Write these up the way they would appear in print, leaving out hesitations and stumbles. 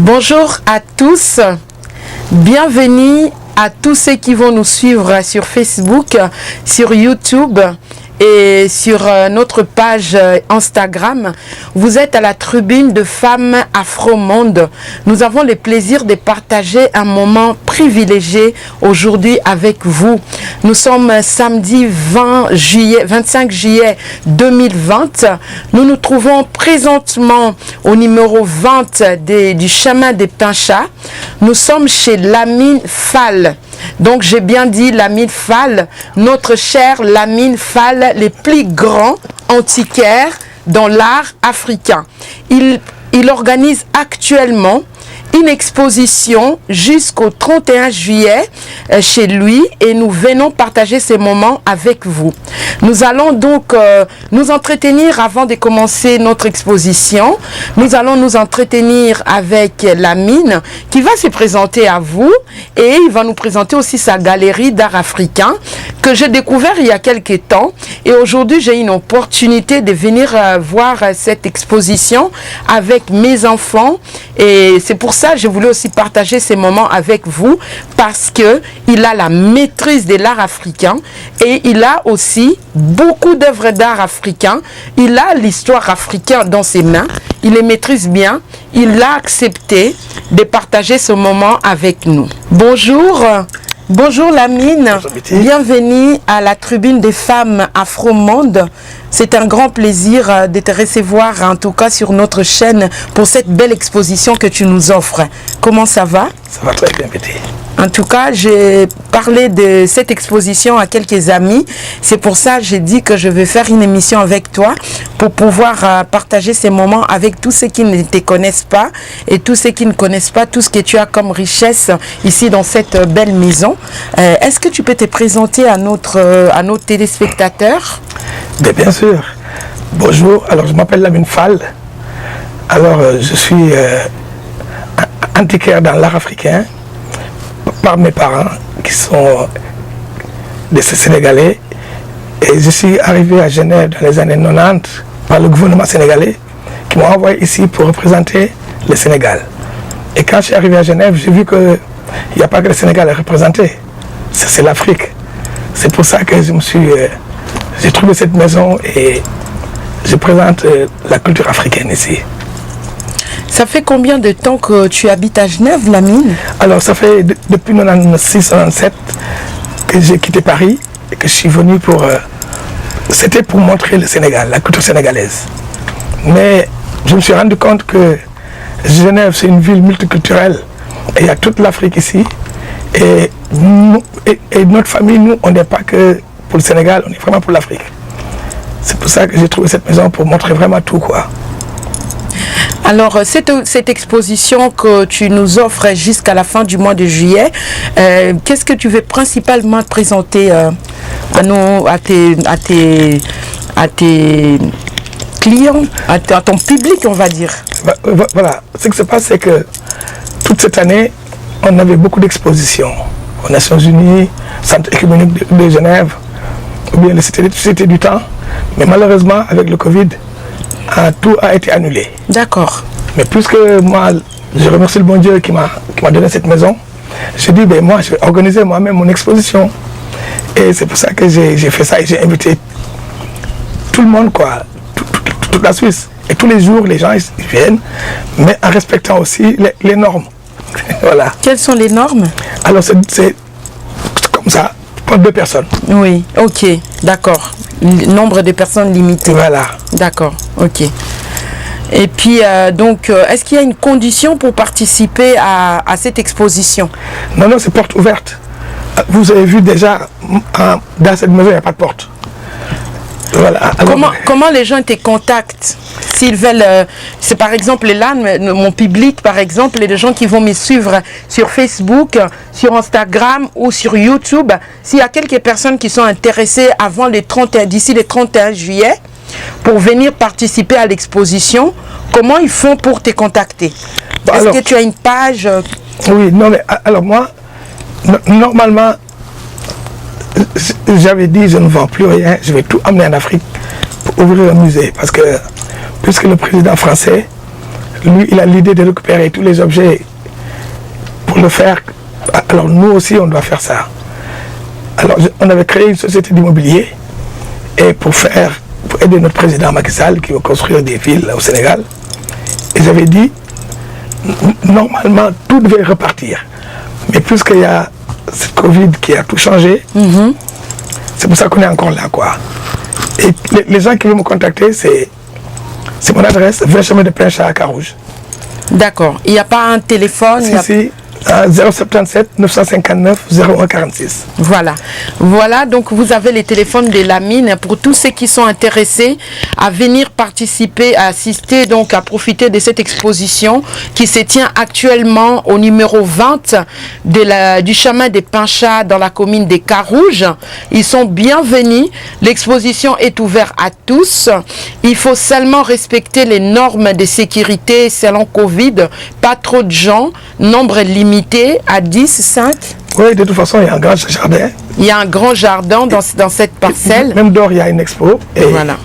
Bonjour à tous, bienvenue à tous ceux qui vont nous suivre sur Facebook, sur YouTube et sur notre page Instagram. Vous êtes à la tribune de Femmes Afro-Monde. Nous avons le plaisir de partager un moment privilégié aujourd'hui avec vous. Nous sommes samedi 25 juillet 2020. Nous nous trouvons présentement au numéro 20 du chemin des Pinchas. Nous sommes chez Lamine Fall. Donc j'ai bien dit Lamine Fall, notre cher Lamine Fall, les plus grands antiquaires dans l'art africain. Il organise actuellement une exposition jusqu'au 31 juillet chez lui et nous venons partager ces moments avec vous. Nous allons donc nous entretenir avant de commencer notre exposition. Nous allons nous entretenir avec Lamine qui va se présenter à vous et il va nous présenter aussi sa galerie d'art africain que j'ai découvert il y a quelques temps et aujourd'hui j'ai une opportunité de venir voir cette exposition avec mes enfants et c'est pour ça que je voulais aussi partager ces moments avec vous parce que il a la maîtrise de l'art africain et il a aussi beaucoup d'œuvres d'art africain. Il a l'histoire africaine dans ses mains, il les maîtrise bien, il a accepté de partager ce moment avec nous. Bonjour. Bonjour Lamine, bienvenue à la tribune des Femmes Afro-Monde. C'est un grand plaisir de te recevoir en tout cas sur notre chaîne pour cette belle exposition que tu nous offres. Comment ça va? Ça va très bien, Betty. En tout cas, j'ai parlé de cette exposition à quelques amis. C'est pour ça que j'ai dit que je vais faire une émission avec toi pour pouvoir partager ces moments avec tous ceux qui ne te connaissent pas et tous ceux qui ne connaissent pas tout ce que tu as comme richesse ici dans cette belle maison. Est-ce que tu peux te présenter à nos téléspectateurs? Bien sûr. Bonjour, alors je m'appelle Lamine Fall. Alors je suis antiquaire dans l'art africain par mes parents qui sont des Sénégalais et je suis arrivé à Genève dans les années 90 par le gouvernement sénégalais qui m'a envoyé ici pour représenter le Sénégal. Et quand je suis arrivé à Genève, j'ai vu qu'il n'y a pas que le Sénégal à représenter, c'est l'Afrique. C'est pour ça que j'ai trouvé cette maison et je présente la culture africaine ici. Ça fait combien de temps que tu habites à Genève, Lamine? Alors, ça fait depuis 1996-97 que j'ai quitté Paris et que je suis venu pour... C'était pour montrer le Sénégal, la culture sénégalaise. Mais je me suis rendu compte que Genève, c'est une ville multiculturelle. Et il y a toute l'Afrique ici. Et notre famille, nous, on n'est pas que pour le Sénégal, on est vraiment pour l'Afrique. C'est pour ça que j'ai trouvé cette maison pour montrer vraiment tout, quoi. Alors, cette exposition que tu nous offres jusqu'à la fin du mois de juillet, qu'est-ce que tu veux principalement présenter à tes clients, à ton public, on va dire? Voilà, ce qui se passe, c'est que toute cette année, on avait beaucoup d'expositions aux Nations Unies, Centre économique de Genève, ou bien le Cité du Temps. Mais malheureusement, avec le Covid, tout a été annulé. D'accord. Mais puisque moi, je remercie le bon Dieu qui m'a donné cette maison, je dis, ben moi, je vais organiser moi-même mon exposition. Et c'est pour ça que j'ai fait ça et j'ai invité tout le monde, quoi, toute la Suisse. Et tous les jours, les gens ils viennent, mais en respectant aussi les normes. Voilà. Quelles sont les normes? Alors, c'est comme ça, pour 2 personnes. Oui, ok, d'accord. Nombre de personnes limité. Voilà. D'accord, ok. Et puis, donc, est-ce qu'il y a une condition pour participer à cette exposition? Non, non, c'est porte ouverte. Vous avez vu déjà, dans cette maison, il n'y a pas de porte. Voilà. Alors, comment les gens te contactent? S'ils veulent, c'est par exemple là, mon public, par exemple, les gens qui vont me suivre sur Facebook, sur Instagram ou sur YouTube, s'il y a quelques personnes qui sont intéressées avant d'ici le 31 juillet, pour venir participer à l'exposition, comment ils font pour te contacter? Est-ce que tu as une page? Oui, non, mais alors moi, normalement, j'avais dit je ne vends plus rien, je vais tout amener en Afrique pour ouvrir un musée. Parce que, puisque le président français lui, il a l'idée de récupérer tous les objets pour le faire. Alors nous aussi, on doit faire ça. Alors on avait créé une société d'immobilier et pour aider notre président Macky Sall qui veut construire des villes au Sénégal. Et j'avais dit, normalement, tout devait repartir. Mais puisqu'il y a cette Covid qui a tout changé, c'est pour ça qu'on est encore là, quoi. Et les gens qui veulent me contacter, c'est mon adresse, 20 chemin de Planchat à Carouge. D'accord. Il n'y a pas un téléphone? Si, 077 959 0146. Voilà. Voilà, donc vous avez les téléphones de la mine pour tous ceux qui sont intéressés à venir participer, à assister, donc à profiter de cette exposition qui se tient actuellement au numéro 20 du chemin des Pinchats dans la commune des Carouges. Ils sont bienvenus. L'exposition est ouverte à tous. Il faut seulement respecter les normes de sécurité selon Covid. Pas trop de gens, nombre limité à 10, 5. Oui, de toute façon, il y a un grand jardin. Il y a un grand jardin dans cette parcelle. Même dehors, il y a une expo. Et voilà.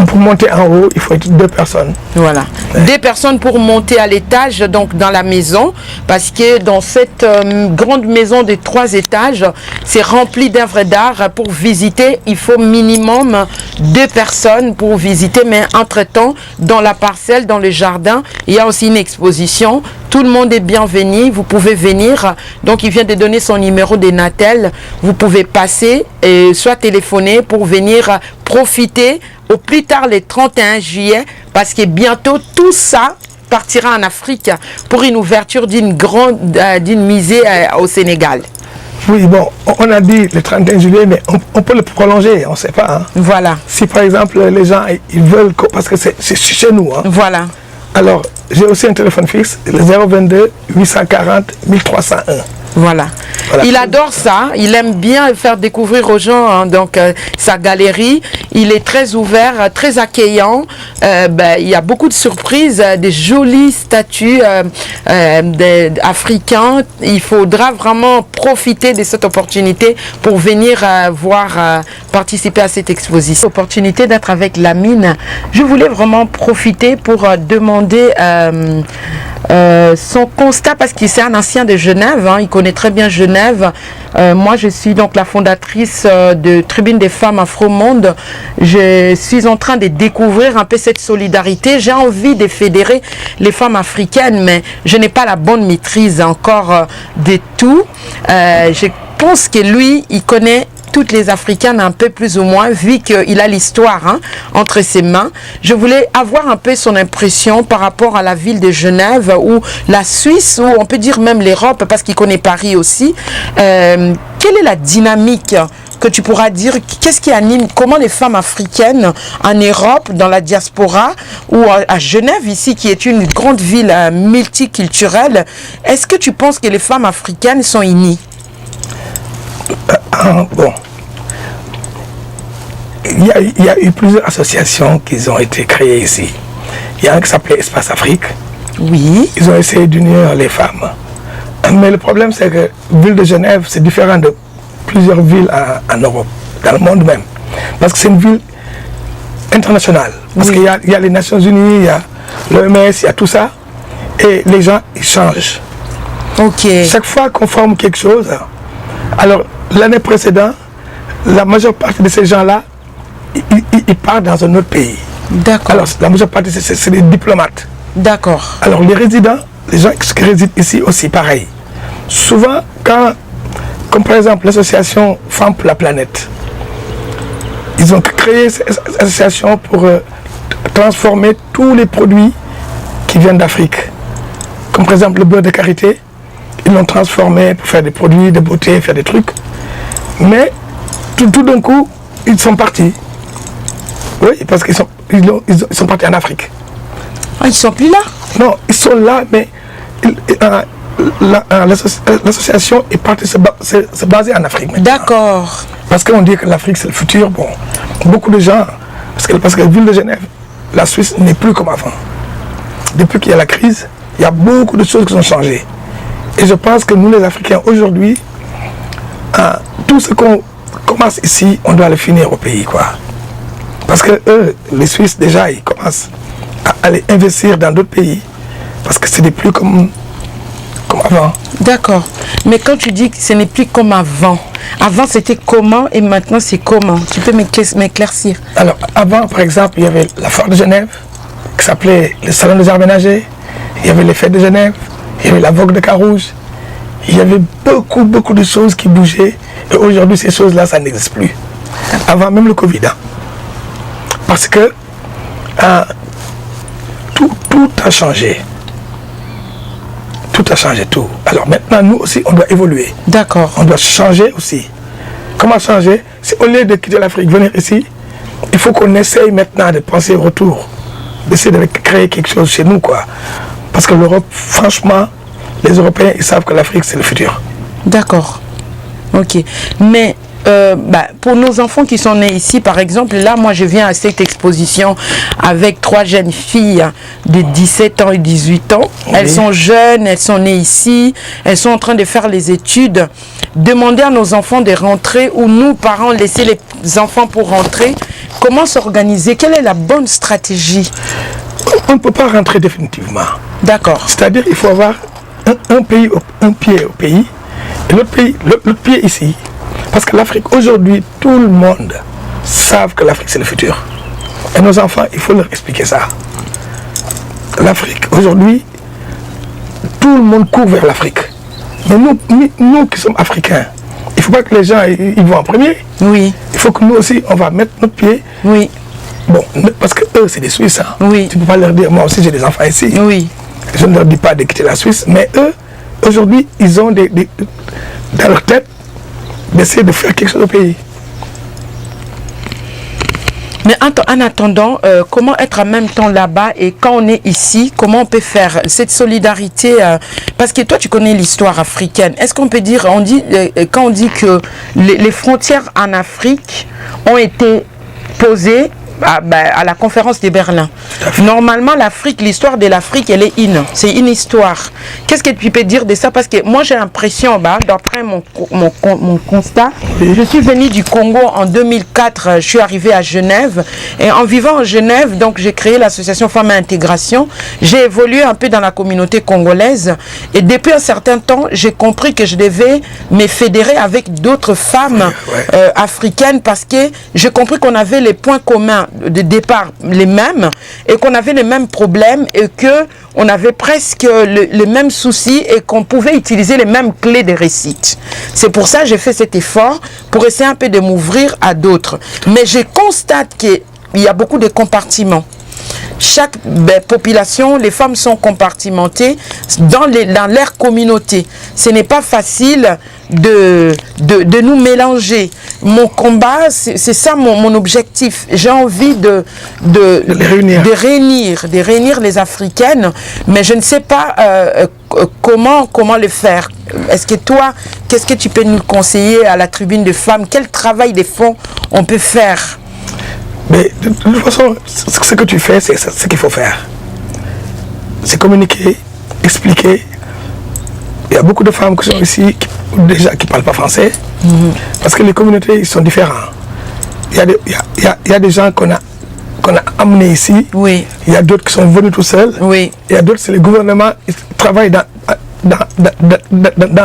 Pour monter en haut, il faut être 2 personnes. Voilà. Ouais. 2 personnes pour monter à l'étage, donc dans la maison. Parce que dans cette grande maison de 3 étages, c'est rempli d'œuvres d'art. Pour visiter, il faut minimum 2 personnes pour visiter. Mais entre-temps, dans la parcelle, dans le jardin, il y a aussi une exposition. Tout le monde est bienvenu, vous pouvez venir. Donc, il vient de donner son numéro de Natel. Vous pouvez passer et soit téléphoner pour venir profiter au plus tard le 31 juillet parce que bientôt tout ça partira en Afrique pour une ouverture d'une musée au Sénégal. Oui, bon, on a dit le 31 juillet, mais on peut le prolonger, on ne sait pas. Hein. Voilà. Si par exemple les gens ils veulent, parce que c'est chez nous. Hein. Voilà. Alors, j'ai aussi un téléphone fixe, le 022 840 1301. Voilà. Il adore ça, il aime bien faire découvrir aux gens hein, donc sa galerie. Il est très ouvert, très accueillant. Il y a beaucoup de surprises, des jolies statues africains. Il faudra vraiment profiter de cette opportunité pour venir participer à cette exposition. Opportunité d'être avec la mine. Je voulais vraiment profiter pour demander son constat parce qu'il c'est un ancien de Genève, hein, il connaît très bien Genève. Moi je suis donc la fondatrice de Tribune des femmes Afro-Monde. Je suis en train de découvrir un peu cette solidarité. J'ai envie de fédérer les femmes africaines, mais je n'ai pas la bonne maîtrise encore de tout. Je pense que lui, il connaît toutes les Africaines un peu plus ou moins, vu qu'il a l'histoire hein, entre ses mains. Je voulais avoir un peu son impression par rapport à la ville de Genève ou la Suisse, ou on peut dire même l'Europe, parce qu'il connaît Paris aussi. Quelle est la dynamique que tu pourras dire, qu'est-ce qui anime, comment les femmes africaines en Europe, dans la diaspora, ou à Genève ici, qui est une grande ville multiculturelle, est-ce que tu penses que les femmes africaines sont unies? Bon, il y a eu plusieurs associations qui ont été créées ici. Il y a un qui s'appelait Espace Afrique. Oui. Ils ont essayé d'unir les femmes. Mais le problème, c'est que la ville de Genève, c'est différent de plusieurs villes en Europe, dans le monde même. Parce que c'est une ville internationale. Parce qu'il y a les Nations Unies, il y a l'OMS, il y a tout ça. Et les gens, ils changent. Ok. Chaque fois qu'on forme quelque chose, alors l'année précédente, la majeure partie de ces gens-là, ils partent dans un autre pays. D'accord. Alors la majeure partie, c'est des diplomates. D'accord. Alors les résidents, les gens qui résident ici aussi, pareil. Souvent, comme par exemple l'association Femmes pour la planète, ils ont créé cette association pour transformer tous les produits qui viennent d'Afrique. Comme par exemple le beurre de karité, ils l'ont transformé pour faire des produits de beauté, faire des trucs. Mais tout d'un coup, ils sont partis. Oui, parce qu'ils sont partis en Afrique. Ah, ils ne sont plus là? Non, ils sont là, mais l'association est partie se baser en Afrique. D'accord. Parce qu'on dit que l'Afrique c'est le futur. Bon, beaucoup de gens, parce que la ville de Genève, la Suisse n'est plus comme avant. Depuis qu'il y a la crise, il y a beaucoup de choses qui ont changé. Et je pense que nous les Africains aujourd'hui, tout ce qu'on commence ici, on doit le finir au pays, quoi. Parce que eux, les Suisses déjà, ils commencent à aller investir dans d'autres pays. Parce que ce n'est plus comme avant. D'accord. Mais quand tu dis que ce n'est plus comme avant, avant c'était comment et maintenant c'est comment? Tu peux m'éclaircir? Alors, avant, par exemple, il y avait la foire de Genève, qui s'appelait le Salon des Arts Ménagers. Il y avait les fêtes de Genève. Il y avait la Vogue de Carouge. Il y avait beaucoup de choses qui bougeaient. Et aujourd'hui, ces choses-là, ça n'existe plus. Avant même le Covid. Hein. Parce que tout a changé. Tout a changé, tout. Alors maintenant, nous aussi, on doit évoluer. D'accord. On doit changer aussi. Comment changer? C'est au lieu de quitter l'Afrique, venir ici, il faut qu'on essaye maintenant de penser au retour. D'essayer de créer quelque chose chez nous, quoi. Parce que l'Europe, franchement, les Européens, ils savent que l'Afrique, c'est le futur. D'accord. Ok. Mais pour nos enfants qui sont nés ici, par exemple, là, moi, je viens à cette exposition avec 3 jeunes filles de 17 ans et 18 ans. Oui. Elles sont jeunes, elles sont nées ici, elles sont en train de faire les études. Demander à nos enfants de rentrer ou nous, parents, laisser les enfants pour rentrer. Comment s'organiser? Quelle est la bonne stratégie? On ne peut pas rentrer définitivement. D'accord. C'est-à-dire qu'il faut avoir un pied au pays et l'autre pied ici. Parce que l'Afrique, aujourd'hui, tout le monde savent que l'Afrique, c'est le futur. Et nos enfants, il faut leur expliquer ça. L'Afrique, aujourd'hui, tout le monde court vers l'Afrique. Mais nous qui sommes Africains, il ne faut pas que les gens ils vont en premier. Oui. Il faut que nous aussi, on va mettre notre pied. Oui. Bon, parce que eux, c'est des Suisses. Hein. Oui. Tu ne peux pas leur dire, moi aussi, j'ai des enfants ici. Oui. Je ne leur dis pas de quitter la Suisse, mais eux, aujourd'hui, ils ont dans leur tête d'essayer de faire quelque chose au pays. Mais en attendant, comment être en même temps là-bas et quand on est ici, comment on peut faire cette solidarité parce que toi, tu connais l'histoire africaine. Est-ce qu'on peut dire, quand on dit que les frontières en Afrique ont été posées à la conférence de Berlin. Normalement, l'Afrique, l'histoire de l'Afrique, elle est c'est une histoire. Qu'est-ce que tu peux dire de ça? Parce que moi, j'ai l'impression, d'après mon constat, je suis venue du Congo en 2004, je suis arrivée à Genève. Et en vivant en Genève, donc j'ai créé l'association Femmes et Intégration. J'ai évolué un peu dans la communauté congolaise. Et depuis un certain temps, j'ai compris que je devais me fédérer avec d'autres femmes africaines parce que j'ai compris qu'on avait les points communs de départ les mêmes et qu'on avait les mêmes problèmes et que on avait presque les mêmes soucis et qu'on pouvait utiliser les mêmes clés de réussite. C'est pour ça que j'ai fait cet effort pour essayer un peu de m'ouvrir à d'autres. Mais je constate qu'il y a beaucoup de compartiments. Chaque population, les femmes sont compartimentées dans leur communauté. Ce n'est pas facile de nous mélanger. Mon combat, c'est ça mon objectif. J'ai envie de réunir les Africaines, mais je ne sais pas comment le faire. Est-ce que toi, qu'est-ce que tu peux nous conseiller à la tribune de femmes? Quel travail de fond on peut faire? Mais de toute façon, ce que tu fais, c'est ce qu'il faut faire. C'est communiquer, expliquer. Il y a beaucoup de femmes qui sont ici, qui ne parlent pas français, parce que les communautés ils sont différentes. Il y a des gens qu'on a amenés ici, oui. Il y a d'autres qui sont venus tout seuls, oui. Il y a d'autres, c'est le gouvernement, ils travaillent dans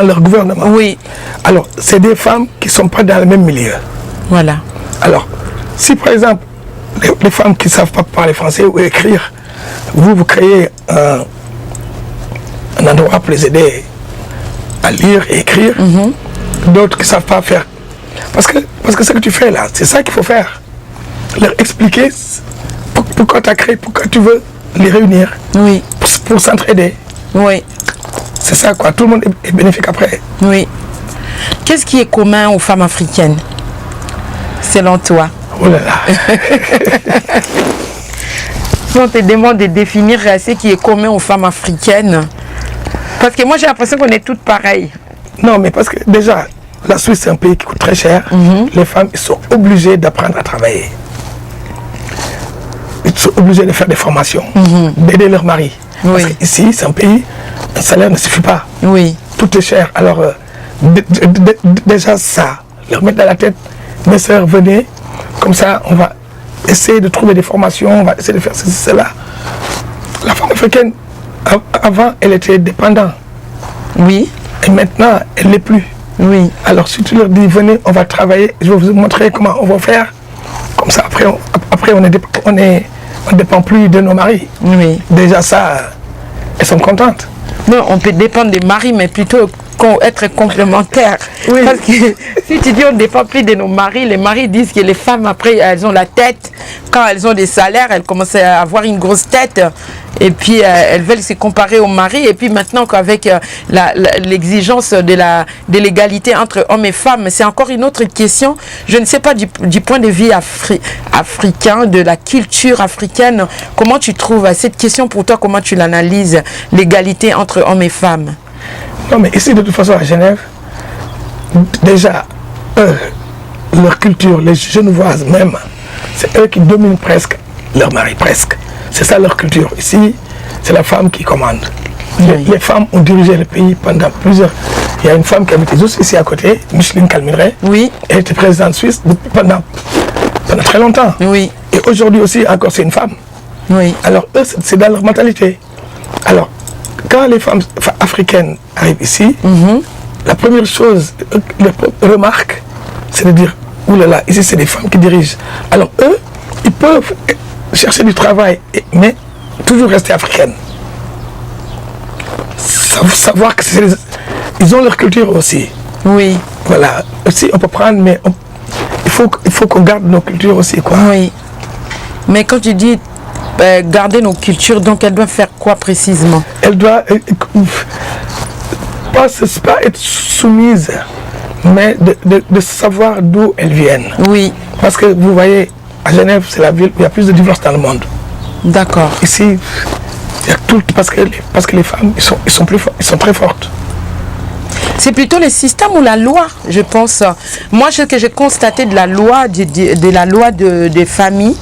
leur gouvernement. Oui. Alors, c'est des femmes qui ne sont pas dans le même milieu. Voilà. Alors, si par exemple, les femmes qui ne savent pas parler français ou écrire, vous créez un endroit pour les aider à lire et écrire, d'autres qui ne savent pas faire. Parce que ce que tu fais là, c'est ça qu'il faut faire. Leur expliquer pourquoi tu as créé, pourquoi tu veux les réunir, oui. pour s'entraider. Oui. C'est ça quoi, tout le monde est bénéfique après. Oui. Qu'est-ce qui est commun aux femmes africaines, selon toi? Oh là là. Si on te demande de définir ce qui est commun aux femmes africaines, parce que moi j'ai l'impression qu'on est toutes pareilles. Non, mais parce que déjà, la Suisse c'est un pays qui coûte très cher. Les femmes ils sont obligées d'apprendre à travailler. Ils sont obligés de faire des formations, d'aider leur mari. Oui. Parce qu'ici, c'est un pays, un salaire ne suffit pas. Oui. Tout est cher. Alors, déjà ça, leur mettre dans la tête, mes soeurs, venez, comme ça, on va essayer de trouver des formations, on va essayer de faire ceci, cela. La femme africaine, Avant, elle était dépendante. Oui. Et maintenant, elle ne l'est plus. Oui. Alors, si tu leur dis, venez, on va travailler, je vais vous montrer comment on va faire. Comme ça, après on ne dépend plus de nos maris. Oui. Déjà, ça, elles sont contentes. Non, on peut dépendre des maris, mais plutôt être complémentaires. Oui. Parce que si tu dis on ne dépend plus de nos maris, les maris disent que les femmes, après, elles ont la tête. Quand elles ont des salaires, elles commencent à avoir une grosse tête. Et puis, elles veulent se comparer aux maris. Et puis maintenant, qu'avec l'exigence de l'égalité entre hommes et femmes, c'est encore une autre question. Je ne sais pas du point de vue africain, de la culture africaine, comment tu trouves cette question pour toi, comment tu l'analyses, l'égalité entre hommes et femmes? Non, mais ici, de toute façon, à Genève, déjà, eux, leur culture, les Genevoises même, c'est eux qui dominent presque leur mari, presque. C'est ça leur culture. Ici, c'est la femme qui commande. Oui. Les femmes ont dirigé le pays pendant plusieurs... Il y a une femme qui habite juste ici à côté, Micheline Calmineret. Oui. Elle était présidente suisse pendant très longtemps. Oui. Et aujourd'hui aussi, encore, c'est une femme. Oui. Alors, eux, c'est dans leur mentalité. Alors, quand les femmes africaines arrivent ici, la première chose, leur remarque, c'est de dire, oulala, ici c'est des femmes qui dirigent. Alors eux, ils peuvent chercher du travail, mais toujours rester africaines. Savoir que ils ont leur culture aussi. Oui. Voilà. Aussi, on peut prendre, mais il faut qu'on garde nos cultures aussi, quoi. Oui. Mais quand tu dis garder nos cultures, donc elle doit faire quoi précisément? Elle doit pas être soumise, mais de savoir d'où elles viennent. Oui. Parce que vous voyez, à Genève, c'est la ville où il y a plus de divorces dans le monde. D'accord. Ici, il y a tout, parce que les femmes, ils sont très fortes. C'est plutôt le système ou la loi, je pense. Moi, ce que j'ai constaté de la loi, des familles,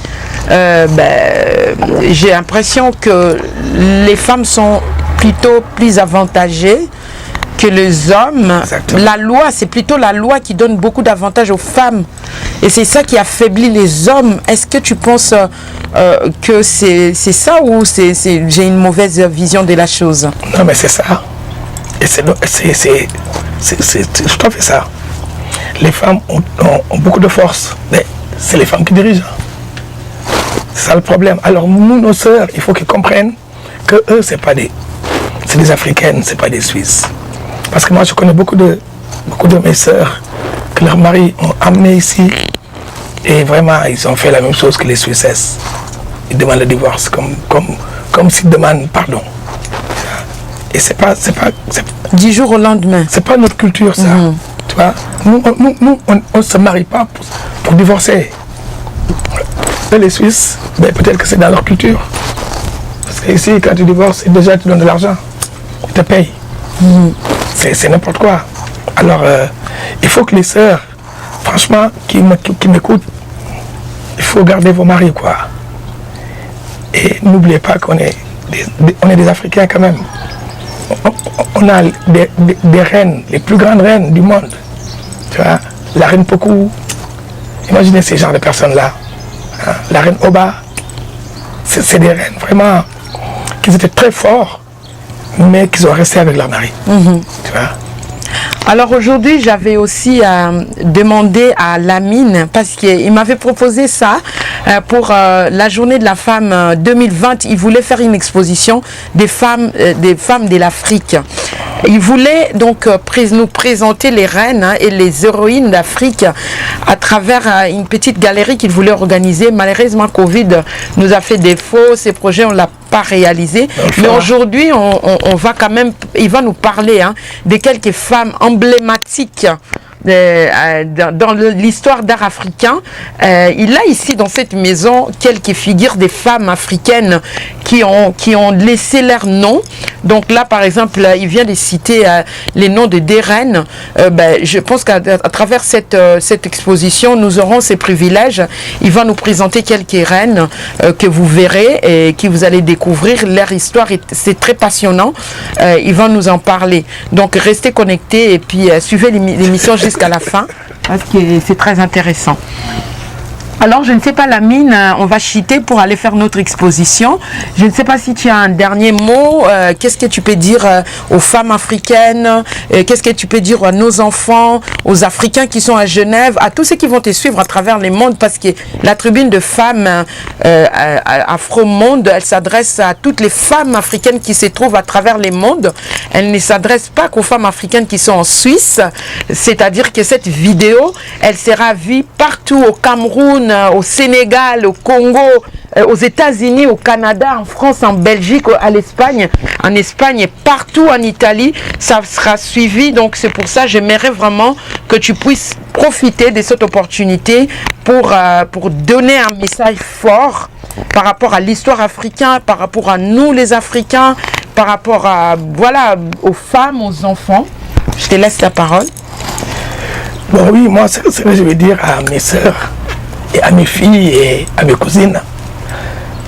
j'ai l'impression que les femmes sont plutôt plus avantagées que les hommes. Exactement. La loi, c'est plutôt la loi qui donne beaucoup d'avantages aux femmes. Et c'est ça qui affaiblit les hommes. Est-ce que tu penses que c'est ça ou j'ai une mauvaise vision de la chose? Non, mais c'est ça. Et c'est tout à fait ça. Les femmes ont beaucoup de force, mais c'est les femmes qui dirigent. C'est ça le problème. Alors nous, nos sœurs, il faut qu'ils comprennent que eux, c'est des Africaines, c'est pas des Suisses. Parce que moi, je connais beaucoup de mes sœurs que leurs maris ont amené ici et vraiment, ils ont fait la même chose que les Suissesses. Ils demandent le divorce comme s'ils demandent pardon. Et c'est pas 10 jours au lendemain. C'est pas notre culture, ça. Tu vois, nous, on ne se marie pas pour divorcer. Et les Suisses, peut-être que c'est dans leur culture. Parce que ici, quand tu divorces, déjà tu donnes de l'argent. Ils te payent. C'est n'importe quoi. Alors, il faut que les sœurs, franchement, qui m'écoutent, il faut garder vos maris, quoi. Et n'oubliez pas qu'on est des Africains quand même. On a des reines, les plus grandes reines du monde. Tu vois, la reine Pokou. Imaginez ces genres de personnes-là. Hein? La reine Oba. C'est des reines vraiment qui étaient très forts, mais qui sont restés avec leur mari. Tu vois? Alors aujourd'hui, j'avais aussi demandé à Lamine, parce qu'il m'avait proposé ça pour la journée de la femme 2020. Il voulait faire une exposition des femmes de l'Afrique. Il voulait donc nous présenter les reines et les héroïnes d'Afrique à travers une petite galerie qu'il voulait organiser. Malheureusement, Covid nous a fait défaut. Ces projets, on ne l'a pas réalisé. Mais aujourd'hui, on va quand même, il va nous parler de quelques femmes emblématiques dans l'histoire d'art africain. Il a ici dans cette maison quelques figures des femmes africaines qui ont laissé leur nom. Donc là, par exemple, il vient de citer les noms de des reines. Je pense qu'à travers cette exposition, nous aurons ces privilèges. Il va nous présenter quelques reines que vous verrez et que vous allez découvrir. Leur histoire, c'est très passionnant. Il va nous en parler. Donc, restez connectés et puis suivez l'émission jusqu'à la fin parce que c'est très intéressant. Alors, je ne sais pas, Lamine, on va chiter pour aller faire notre exposition. Je ne sais pas si tu as un dernier mot. Qu'est-ce que tu peux dire aux femmes africaines? Qu'est-ce que tu peux dire à nos enfants, aux Africains qui sont à Genève, à tous ceux qui vont te suivre à travers les mondes? Parce que la tribune de femmes Afro-Monde, elle s'adresse à toutes les femmes africaines qui se trouvent à travers les mondes. Elle ne s'adresse pas qu'aux femmes africaines qui sont en Suisse. C'est-à-dire que cette vidéo, elle sera vue partout au Cameroun, au Sénégal, au Congo, aux États-Unis, au Canada, en France, en Belgique, à l'Espagne, en Espagne et partout en Italie. Ça sera suivi. Donc c'est pour ça que j'aimerais vraiment que tu puisses profiter de cette opportunité pour donner un message fort par rapport à l'histoire africaine, par rapport à nous les Africains, par rapport à, voilà, aux femmes, aux enfants. Je te laisse la parole. Bon oui, moi ce que je vais dire à mes sœurs et à mes filles et à mes cousines,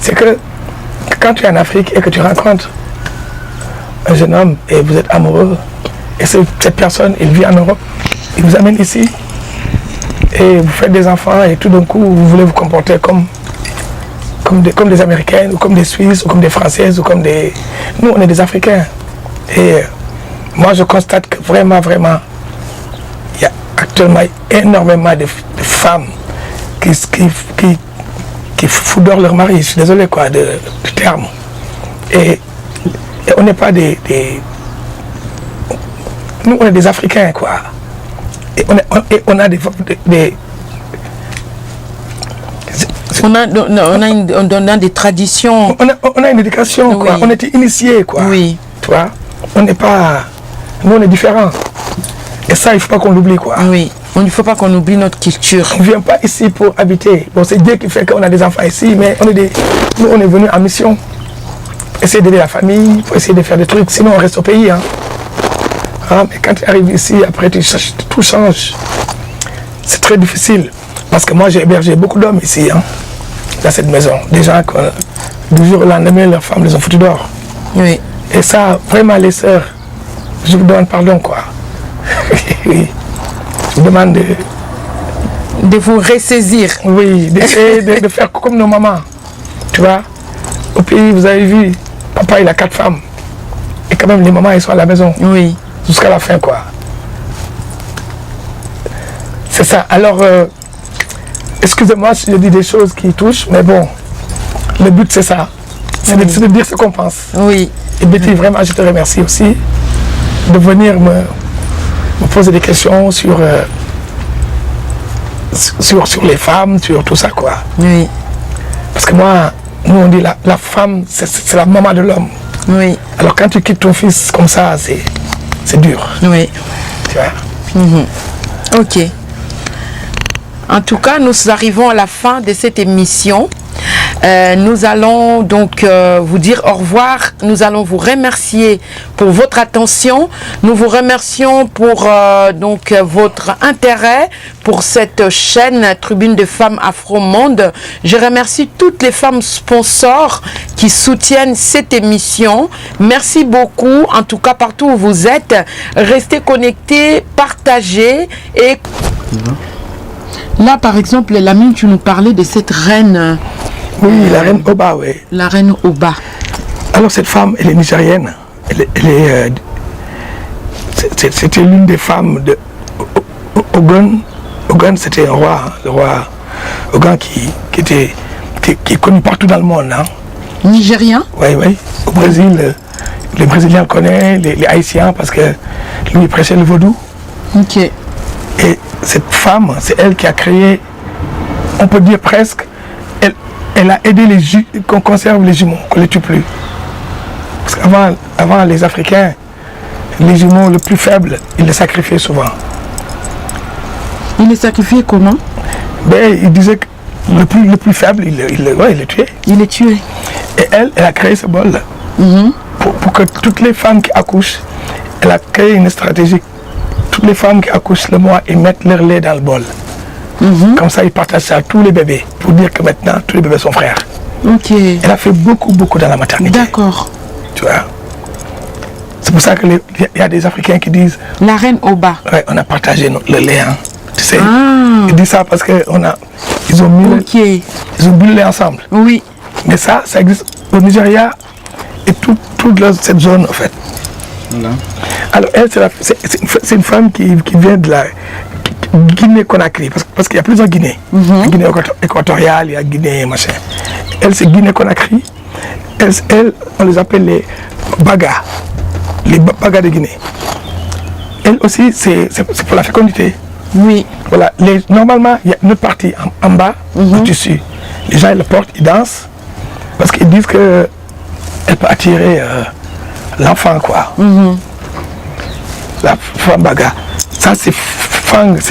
c'est que quand tu es en Afrique et que tu rencontres un jeune homme et vous êtes amoureux, et cette personne, il vit en Europe, il vous amène ici, et vous faites des enfants, et tout d'un coup, vous voulez vous comporter comme des Américaines, ou comme des Suisses, ou comme des Françaises, ou comme des... Nous, on est des Africains. Et moi, je constate que vraiment, il y a actuellement énormément de femmes qui foudorent leur mari, je suis désolé quoi, du terme. Et on n'est pas nous, on est des Africains, quoi. Et on a des on a des traditions. On a une éducation, quoi. Oui. On était initiés, quoi. Oui. Tu vois, on n'est pas... Nous, on est différents. Et ça, il ne faut pas qu'on l'oublie, quoi. Oui. Il ne faut pas qu'on oublie notre culture. On ne vient pas ici pour habiter. Bon, c'est Dieu qui fait qu'on a des enfants ici, mais nous, on est venus en mission. Essayer d'aider la famille, pour essayer de faire des trucs. Sinon, on reste au pays. Hein. Ah, mais quand tu arrives ici, après, tout change. C'est très difficile. Parce que moi, j'ai hébergé beaucoup d'hommes ici, hein, dans cette maison. Des gens qui, du jour au lendemain, leurs femmes les ont foutus dehors. Oui. Et ça, vraiment, les sœurs, je vous demande pardon, quoi. Je vous demande de vous ressaisir. Oui, d'essayer de faire comme nos mamans. Tu vois, au pays, vous avez vu, papa, il a 4 femmes. Et quand même, les mamans, elles sont à la maison. Oui. Jusqu'à la fin, quoi. C'est ça. Alors, excusez-moi si je dis des choses qui touchent, mais bon, le but, c'est ça. C'est de dire ce qu'on pense. Oui. Et Betty, vraiment, je te remercie aussi de venir me poser des questions sur les femmes, sur tout ça, quoi. Oui. Parce que moi, nous, on dit la femme, c'est la maman de l'homme. Oui. Alors, quand tu quittes ton fils comme ça, c'est dur. Oui. Tu vois? Ok. En tout cas, nous arrivons à la fin de cette émission. Nous allons donc vous dire au revoir. Nous allons vous remercier pour votre attention. Nous vous remercions pour donc votre intérêt pour cette chaîne Tribune de Femmes Afro-Monde. Je remercie toutes les femmes sponsors qui soutiennent cette émission. Merci beaucoup. En tout cas, partout où vous êtes, restez connectés, partagez et... Là, par exemple, Lamine, tu nous parlais de cette reine... Oui, la reine Oba, oui. La reine Oba. Alors, cette femme, elle est nigérienne. C'était l'une des femmes de Ogun. Ogun, c'était un roi, le roi Ogun qui est connu partout dans le monde. Hein. Nigérien? Oui, oui. Au Brésil, les Brésiliens connaissent, les Haïtiens, parce que lui, il prêchait le vaudou. Ok. Et cette femme, c'est elle qui a créé, on peut dire presque, elle a aidé qu'on conserve les jumeaux, qu'on ne les tue plus. Parce qu'avant les Africains, les jumeaux les plus faibles, ils les sacrifiaient souvent. Ils les sacrifiaient comment? Ben, ils disaient que le plus faible, il les tuait. Il les tuait. Et elle a créé ce bol pour que toutes les femmes qui accouchent, elle a créé une stratégie. Toutes les femmes qui accouchent le mois, ils mettent leur lait dans le bol. Comme ça, ils partagent ça à tous les bébés, pour dire que maintenant, tous les bébés sont frères. Ok. Elle a fait beaucoup dans la maternité. D'accord. Tu vois. C'est pour ça qu'il y a des Africains qui disent... La reine Oba. Ouais, on a partagé le lait, hein. Tu sais. Ah. Ils disent ça parce qu'ils Ils ont mis Ok. ils ont brûlé ensemble. Oui. Mais ça existe au Nigeria et toute cette zone en fait. Voilà. Alors elle, c'est une femme qui vient de la Guinée-Conakry, parce qu'il y a plusieurs Guinées. Il y a Guinée équatoriale, il y a Guinée machin. Elle, c'est Guinée-Conakry. Elle, on les appelle les Baga, de Guinée. Elle aussi, c'est pour la fécondité. Oui. Voilà. Normalement, il y a une autre partie en bas, au tissu. Les gens, ils le portent, ils dansent, parce qu'ils disent qu'elle peut attirer l'enfant, quoi. La femme Baga. Ça, c'est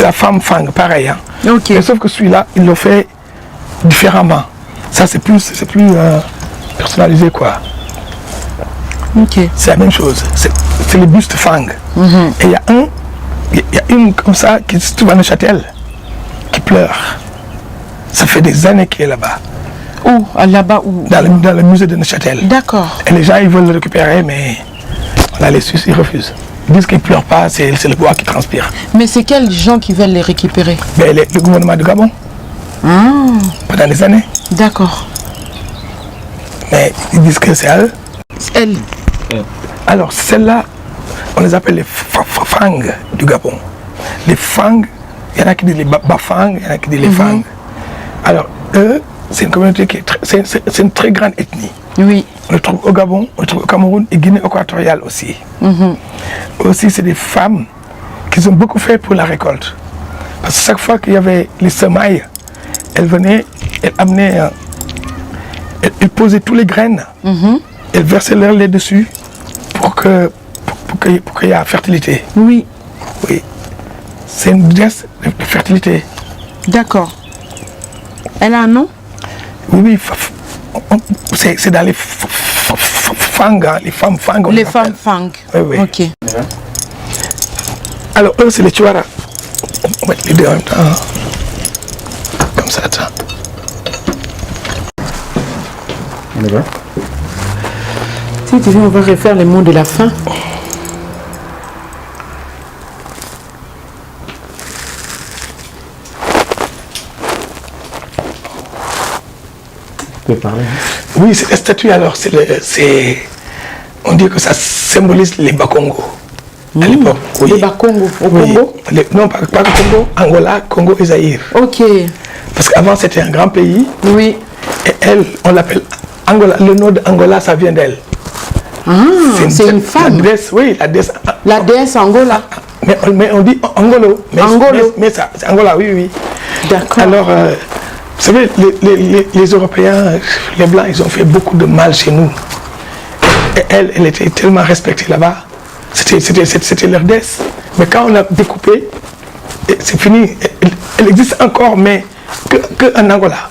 la femme Fang, pareil. Hein. Ok. Mais sauf que celui-là, il le fait différemment. Ça, c'est plus personnalisé, quoi. Ok. C'est la même chose. C'est le buste Fang. Et il y a une comme ça qui se trouve à Neuchâtel, qui pleure. Ça fait des années qu'elle est là-bas. Où? Là-bas où? Dans le musée de Neuchâtel. D'accord. Et les gens, ils veulent le récupérer, mais voilà, les Suisses, ils refusent. Ils disent qu'ils ne pleurent pas, c'est le bois qui transpire. Mais c'est quels gens qui veulent les récupérer? Mais le gouvernement du Gabon, pendant des années. D'accord. Mais ils disent que c'est à eux. Elle. Alors, celles-là, on les appelle les Fang du Gabon. Les Fang, il y en a qui disent les Bafang, il y en a qui disent les Fang. Alors, eux, c'est une communauté qui c'est une très grande ethnie. Oui. On le trouve au Gabon, on le trouve au Cameroun et Guinée équatoriale aussi. Aussi, c'est des femmes qui ont beaucoup fait pour la récolte. Parce que chaque fois qu'il y avait les semailles, elles venaient, elles amenaient, elles posaient tous les graines, elles versaient leur lait dessus pour qu'il y ait la fertilité. Oui. Oui. C'est une déesse de fertilité. D'accord. Elle a un nom? Oui, c'est dans les Fang, les femmes Fang. Les femmes Fang. Oui, oui. Ok. Alors, eux, c'est les Tuara. On va mettre les deux en même temps. Comme ça, attends. On y va. Si tu veux, on va refaire les mots de la fin. Tu peux parler. Oui, c'est les statues alors. On dit que ça symbolise les Bakongo. À l'époque. Oui. Les Bakongo au Oui. Congo? Non, pas le Congo, Angola, Congo et Zaïre. Ok. Parce qu'avant, c'était un grand pays. Oui. Et elle, on l'appelle Angola. Le nom d'Angola, ça vient d'elle. Ah, c'est une femme. La déesse, oui, la déesse. La déesse Angola. Mais on dit Angolo. Angolo. Mais ça, c'est Angola, oui, oui. D'accord. Alors, vous savez, les Européens, les Blancs, ils ont fait beaucoup de mal chez nous. Et elle était tellement respectée là-bas. C'était leur déesse. Mais quand on a découpé, c'est fini. Elle existe encore, mais que en Angola.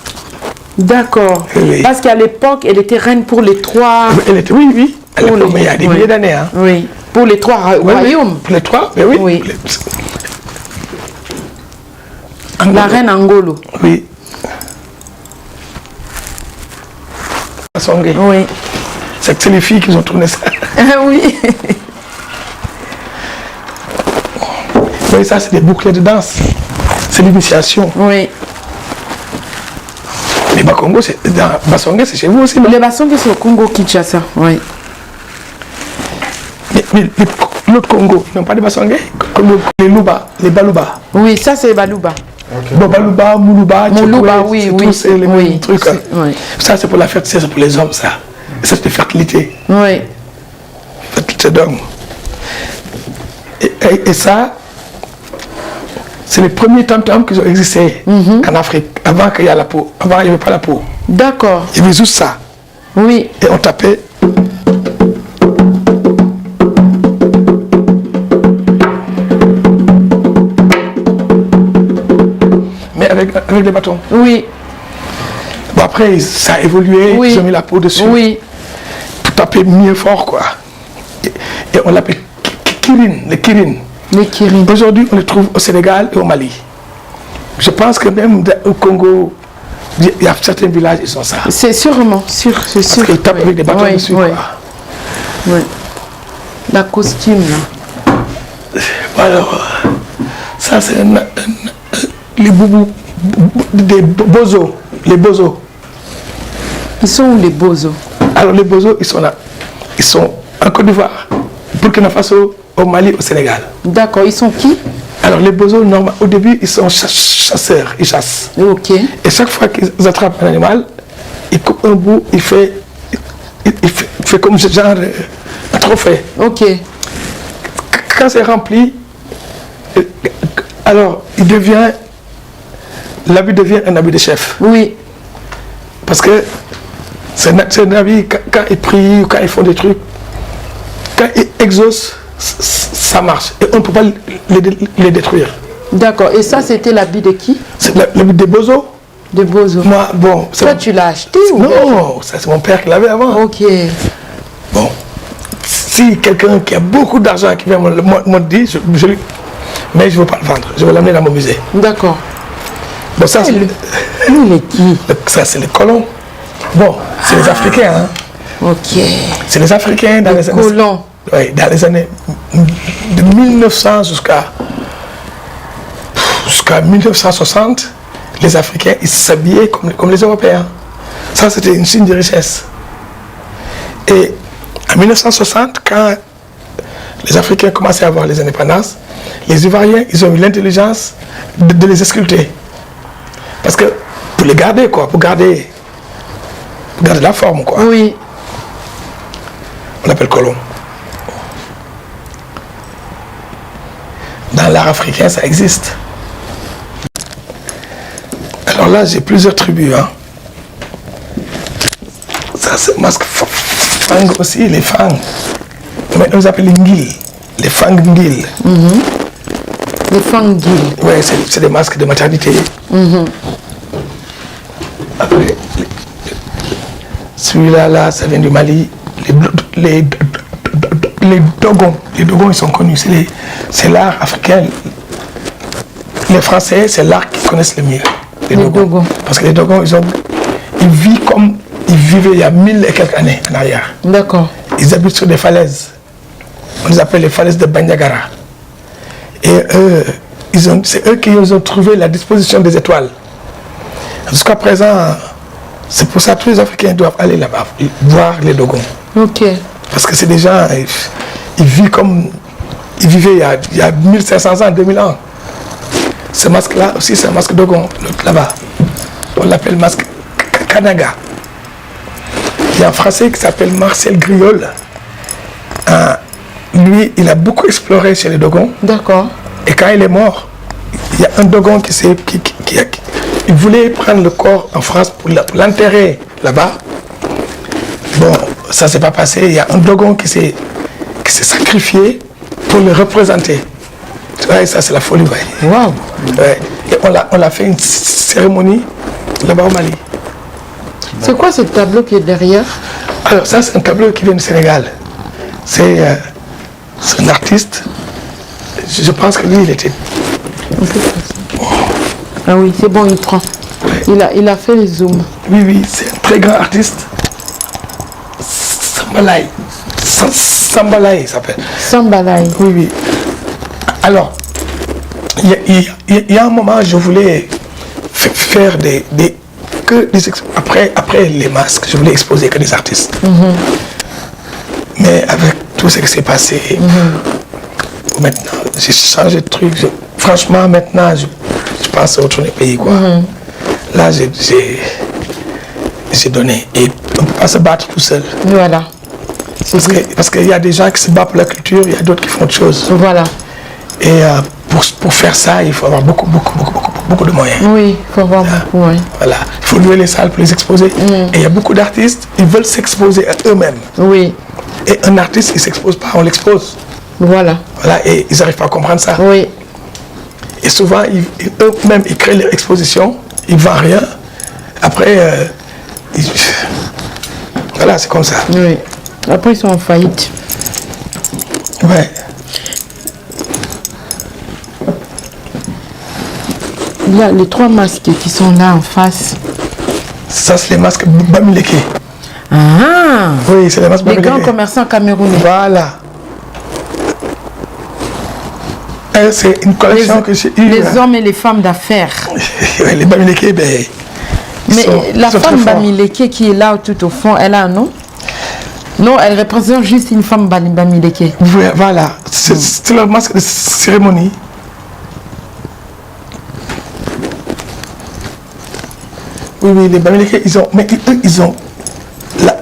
D'accord. Oui. Parce qu'à l'époque, elle était reine pour les trois... Elle était, oui, oui. À Pour l'époque, les- mais il y a des oui. milliers d'années. Hein. Oui. Pour les trois Oui, royaumes. Pour les trois, mais oui. Oui. Angolo. La reine Angolo. Oui. Songé. Oui. C'est les filles qui ont tourné ça. Oui. Oui, ça, c'est des bouclés de danse. C'est l'initiation. Oui. Mais Bakongo, dans Basongé, c'est chez vous aussi, non? Les Bassongues, c'est au Congo Kinshasa. Oui. Mais l'autre Congo, ils n'ont pas de Basongé? Comme les Luba, les Baluba. Oui, ça c'est Balouba. Bon, Baluba, Moulouba, Moulouba, Tchekoué, oui, c'est oui. tous c'est les Oui, mêmes trucs. Hein. oui. Ça, c'est pour la fertilité, c'est pour les hommes, ça. Ça, c'est de fertilité. Oui. Fertilité d'hommes. Et ça, c'est les premiers tam-tams qui ont existé en Afrique, avant qu'il y ait la peau. Avant, il n'y avait pas la peau. D'accord. Il y avait juste ça. Oui. Et on tapait. Mais avec des bâtons. Oui. Bon, après, ça a évolué, Oui. ils ont mis la peau dessus. Oui. Pour taper mieux fort, quoi. Et on l'appelle Kirin, le Kirin. Les Kirin. Aujourd'hui, on les trouve au Sénégal et au Mali. Je pense que même au Congo, il y a certains villages, ils ont ça. C'est sûrement, sûr, c'est sûr. Parce qu'ils tapent avec des bâtons Oui, dessus, oui. quoi. Oui. La costume, là. Alors, ça c'est les boubous. des bozos, les bozos. Ils sont où les bozos? Alors les bozos, ils sont là. Ils sont en Côte d'Ivoire, Burkina Faso, au Mali, au Sénégal. D'accord, ils sont qui? Alors les bozos, au début, ils sont chasseurs, ils chassent. Ok. Et chaque fois qu'ils attrapent un animal, ils coupent un bout, il fait comme ce genre un trophée. Ok. Quand c'est rempli, alors l'habit devient un habit de chef. Oui. Parce que c'est un habit, quand ils prient, quand ils font des trucs, quand ils exaucent, ça marche. Et on ne peut pas les détruire. D'accord. Et ça, c'était l'habit de qui? C'est l'habit des bozos. De bozos. Moi, bon. Toi, tu l'as acheté ou? Non, ça c'est mon père qui l'avait avant. Ok. Bon. Si quelqu'un qui a beaucoup d'argent qui vient me dire, mais je ne veux pas le vendre. Je vais l'amener dans mon musée. D'accord. Bon, ça, c'est lui, il est qui? Ça, c'est les colons. Bon, c'est les Africains. Hein. Ok. C'est les Africains dans les années... Colons. Oui, dans les années de 1900 jusqu'à 1960, les Africains, ils s'habillaient comme les Européens. Ça, c'était une signe de richesse. Et en 1960, quand les Africains commençaient à avoir les indépendances, les Ivoiriens, ils ont eu l'intelligence de les sculpter. Parce que pour les garder, quoi, pour garder la forme, quoi. Oui. On l'appelle colon. Dans l'art africain, ça existe. Alors là, j'ai plusieurs tribus. Hein. Ça, c'est masque fang aussi, les fangs. Mais on les appelle les ngil, les fangs ngil. Les fangs ngil. Oui, c'est des masques de maternité. Après, celui-là, là, ça vient du Mali. Les dogons, ils sont connus. C'est l'art africain. Les Français, c'est l'art qu'ils connaissent le mieux. Les dogons. Parce que les dogons, ils vivent comme ils vivaient il y a 1000 et quelques années en arrière. D'accord. Ils habitent sur des falaises. On les appelle les falaises de Bandiagara. Et c'est eux qui ont trouvé la disposition des étoiles. Jusqu'à présent, c'est pour ça que tous les Africains doivent aller là-bas, voir les dogons. Ok. Parce que c'est des gens, ils vivent comme ils vivaient il y a 1500 ans, 2000 ans. Ce masque-là aussi, c'est un masque dogon, là-bas. On l'appelle masque Kanaga. Il y a un Français qui s'appelle Marcel Griol. Lui, il a beaucoup exploré chez les dogons. D'accord. Et quand il est mort, il y a un dogon il voulait prendre le corps en France pour l'enterrer là-bas. Bon, ça ne s'est pas passé. Il y a un dogon qui s'est sacrifié pour le représenter. Tu vois, ça c'est la folie. Ouais. Wow. Ouais. Et on a fait une cérémonie là-bas au Mali. C'est quoi ce tableau qui est derrière? Alors ça c'est un tableau qui vient du Sénégal. C'est un artiste. Je pense que lui il était... Ah oui, c'est bon, il prend. Ouais. Il a fait les zooms. Oui, c'est un très grand artiste. Sambalaye s'appelle. Sambalaye. Oui. Alors, il y a un moment, je voulais faire après les masques, je voulais exposer que des artistes. Mais avec tout ce qui s'est passé, maintenant, j'ai changé de truc. Franchement, maintenant, je pense retourner au pays, quoi. Là, j'ai donné. Et on ne peut pas se battre tout seul. Voilà. Parce qu'il y a des gens qui se battent pour la culture, il y a d'autres qui font autre chose. Voilà. Et pour faire ça, il faut avoir beaucoup de moyens. Oui, il faut avoir beaucoup, oui. Voilà. Il faut louer les salles pour les exposer. Et il y a beaucoup d'artistes, ils veulent s'exposer à eux-mêmes. Oui. Et un artiste, il ne s'expose pas, on l'expose. Voilà. Voilà, et ils n'arrivent pas à comprendre ça. Oui. Et souvent, eux-mêmes, ils créent leur exposition, ils ne vendent rien. Après, voilà, c'est comme ça. Oui. Après, ils sont en faillite. Ouais. Il y a les 3 masques qui sont là en face. Ça, c'est les masques Bamileke. Ah. Oui, c'est les masques Bamileke. Les grands commerçants camerounais. Voilà. C'est une collection que j'ai eue. Les hommes et les femmes d'affaires. Les Bamileke, ben... Mais la femme Bamileke qui est là tout au fond, elle a un nom? Non, elle représente juste une femme Bamileke. Voilà, c'est leur masque de cérémonie. Oui, les Bamileke, ils ont... Mais eux, ils ont...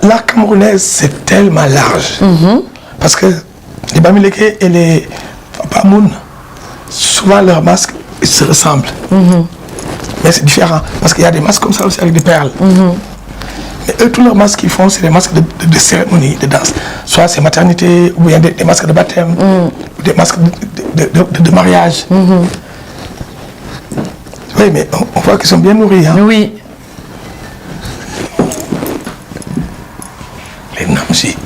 L'art camerounaise, c'est tellement large. Parce que les Bamileke et les Bamoun, souvent leurs masques, ils se ressemblent. Mais c'est différent. Parce qu'il y a des masques comme ça aussi avec des perles. Mais eux, tous leurs masques qu'ils font, c'est des masques de cérémonie, de danse. Soit c'est maternité, ou bien des masques de baptême, ou des masques de mariage. Oui, mais on voit qu'ils sont bien nourris. Hein? Oui. Les Namji.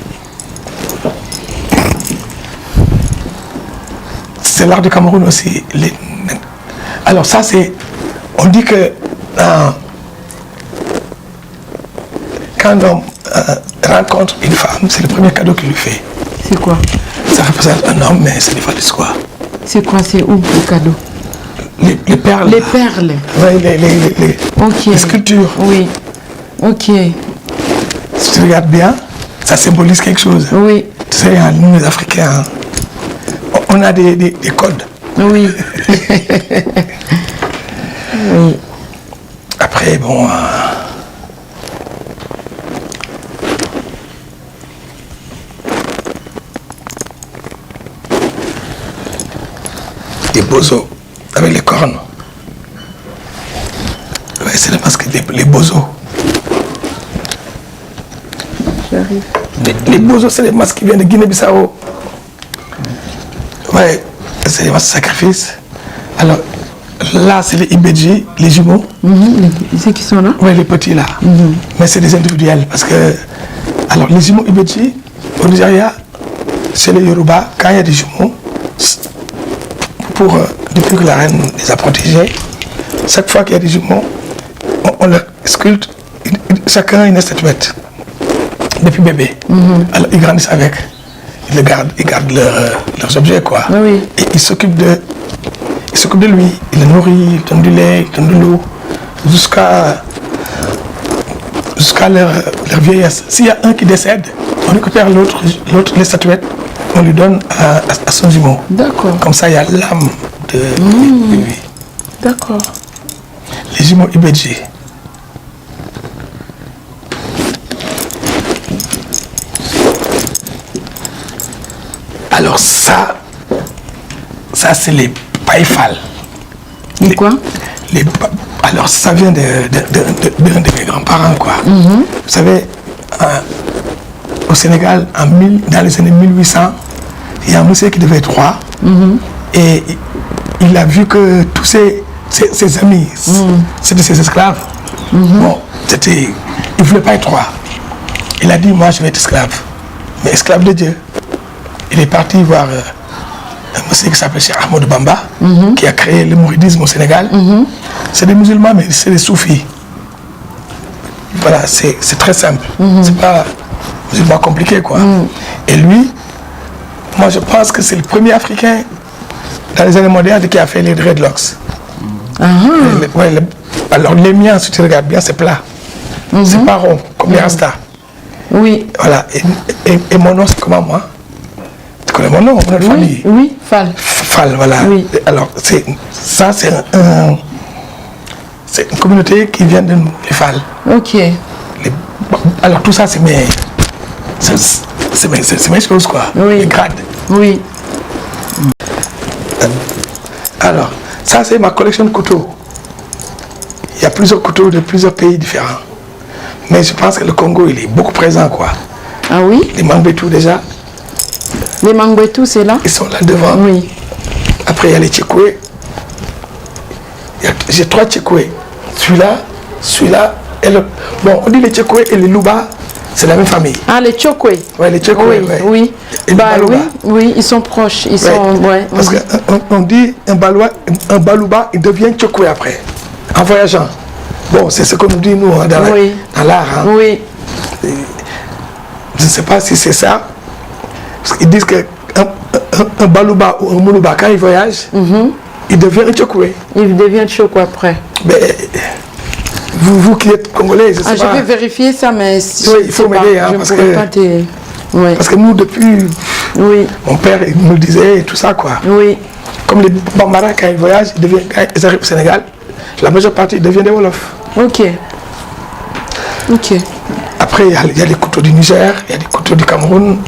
C'est l'art du Cameroun aussi. Alors ça, c'est... On dit que quand on rencontre une femme, c'est le premier cadeau qu'il lui fait. C'est quoi? Ça représente un homme, mais c'est des phallus, quoi. C'est quoi? C'est où le cadeau? Les perles. Les perles. Oui, les sculptures. Oui. Ok. Si tu regardes bien, ça symbolise quelque chose. Oui. Tu sais, nous les Africains, on a des codes. Oui. Oui. Après, bon... des bozos avec les cornes. Ouais, c'est le masque les bozos. J'arrive. Les bozos, c'est les masques qui viennent de Guinée-Bissau. Ouais, c'est les masques de sacrifice. Alors, là, c'est les Ibedji, les jumeaux. Ceux qui sont là? Oui, les petits là. Mais c'est des individuels. Parce que, alors, les jumeaux Ibedji, au Nigeria, chez les Yoruba, quand il y a des jumeaux, depuis que la reine les a protégés, chaque fois qu'il y a des jumeaux, on leur sculpte chacun une statuette depuis bébé. Alors ils grandissent avec, ils gardent leurs objets, quoi. Oui. Et ils s'occupent de lui, ils le nourrissent, ils donnent du lait, ils donnent de l'eau, jusqu'à leur vieillesse. S'il y a un qui décède, on récupère l'autre, les statuettes, on lui donne à son jumeau. D'accord. Comme ça, il y a l'âme de lui. D'accord. Les jumeaux Ibedji. Alors ça c'est les païfal. Et quoi? Alors ça vient d'un de mes grands-parents, quoi. Vous savez, au Sénégal, dans les années 1800, il y a un monsieur qui devait être roi. Et il a vu que tous ses amis, c'était ses esclaves. Bon, il ne voulait pas être roi. Il a dit, moi je vais être esclave, mais esclave de Dieu. Il est parti voir un monsieur qui s'appelle Cheikh Ahmadou Bamba, qui a créé le mouridisme au Sénégal. C'est des musulmans, mais c'est des soufis. Voilà, c'est très simple. C'est pas musulman compliqué, quoi. Et lui, moi je pense que c'est le premier Africain dans les années modernes qui a fait les dreadlocks. Alors les miens, si tu regardes bien, c'est plat. C'est pas rond, comme les Rasta. Oui. Voilà. Et mon nom, c'est comment, moi? Tu connais mon nom, mon nom de famille? Oui, Fall. Fall, voilà. Oui. Alors, c'est une communauté qui vient de nous, les Fall. Ok. Alors, tout ça, c'est mes choses, quoi. Oui. Les grades. Oui. Alors, ça, c'est ma collection de couteaux. Il y a plusieurs couteaux de plusieurs pays différents. Mais je pense que le Congo, il est beaucoup présent, quoi. Ah oui? Les Mangbetu, déjà. Les Mangbetu, c'est là? Ils sont là devant. Oui. Après, il y a les Tchekoué. J'ai 3 Tchekoué. Celui-là, et le... Bon, on dit les Tchekoué et les Luba, c'est la même famille. Ah, les Tchokoué. Oui, les Tchekoué, oui, ouais. Oui. Et bah, les Balouba. Oui, ils sont proches. Ils sont... Ouais. Parce qu'on dit un Balouba, il devient Tchekoué après, en voyageant. Bon, c'est ce qu'on nous dit, nous, hein, dans l'art. Hein. Oui. Je ne sais pas si c'est ça. Parce qu'ils disent que un Balouba ou un Moulouba, quand il voyage, il devient un Tchokoué. Il devient Tchoko après. Mais vous qui êtes Congolais, je sais Je pas. vais vérifier ça, mais Oui, il faut m'aider, hein, parce que nous, depuis, mon père il nous le disait et tout ça, quoi. Oui. Comme les Bambara, quand ils voyagent, quand ils arrivent au Sénégal, la majeure partie deviennent des Wolofs. Ok. Ok. Après, il y a les couteaux du Niger, il y a des couteaux du Cameroun.